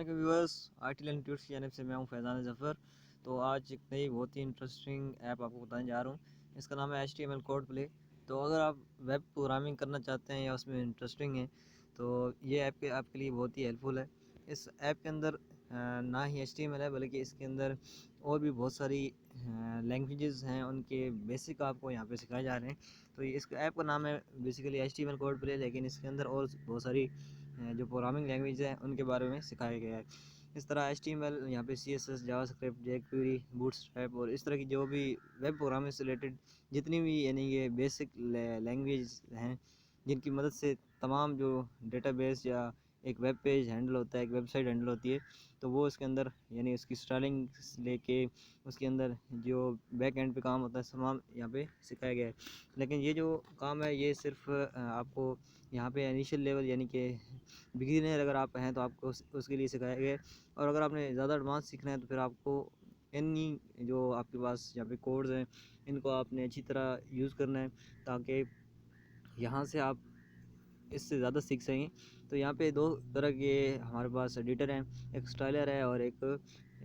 Viewers, आर्टिल tuts की जानिब से मैं हूं फैज़ान ज़फ़र। तो आज एक नई बहुत ही इंटरेस्टिंग ऐप आपको बताने जा रहा हूं। इसका नाम है HTML कोड प्ले। तो अगर आप वेब प्रोग्रामिंग करना चाहते हैं या उसमें इंटरेस्टिंग हैं तो ये ऐप आपके लिए बहुत ही हेल्पफुल है। इस ऐप के अंदर ना ही HTML है बल्कि इसके अंदर और भी बहुत सारी लैंग्वेजेस हैं, उनके बेसिक आपको यहाँ पे सिखाए जा रहे हैं। तो ये इस ऐप का नाम है बेसिकली HTML कोड प्ले, लेकिन इसके अंदर और बहुत सारी जो प्रोग्रामिंग लैंग्वेज है उनके बारे में सिखाया गया है। इस तरह HTML यहाँ पे CSS, जावास्क्रिप्ट, jQuery, बूटस्ट्रैप और इस तरह की जो भी वेब प्रोग्रामिंग से रिलेटेड जितनी भी यानी ये बेसिक लैंग्वेज हैं, जिनकी मदद से तमाम जो डेटाबेस या एक वेब पेज हैंडल होता है, एक वेबसाइट हैंडल होती है, तो वो इसके अंदर यानी उसकी स्टाइलिंग से लेके उसके अंदर जो बैक एंड पे काम होता है तमाम यहाँ पे सिखाया गया है। लेकिन ये जो काम है ये सिर्फ आपको यहाँ पे इनिशियल लेवल यानी कि बिगिनर अगर आप हैं तो आपको उसके लिए सिखाया गया है। और अगर आपने ज़्यादा एडवांस सीखना है तो फिर आपको इन्हीं जो आपके पास यहाँ पे कोड्स हैं इनको आपने अच्छी तरह यूज़ करना है ताकि यहाँ से आप इससे ज़्यादा सीख सकें। तो यहाँ पे दो तरह के हमारे पास एडिटर हैं, एक स्टाइलर है और एक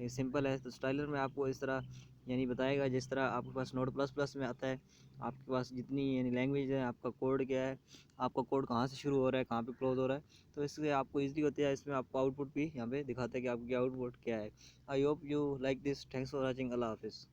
सिंपल है। तो स्टाइलर में आपको इस तरह यानी बताएगा जिस तरह आपके पास नोट प्लस प्लस में आता है, आपके पास जितनी यानी लैंग्वेज है, आपका कोड क्या है, आपका कोड कहाँ से शुरू हो रहा है, कहाँ पे क्लोज हो रहा है, तो इससे आपको ईजी होती है। इसमें आपको आउटपुट भी यहाँ पे दिखाता है कि आपकी आउटपुट क्या है। I hope you like this. Thanks for watching. Allah हाफिज़।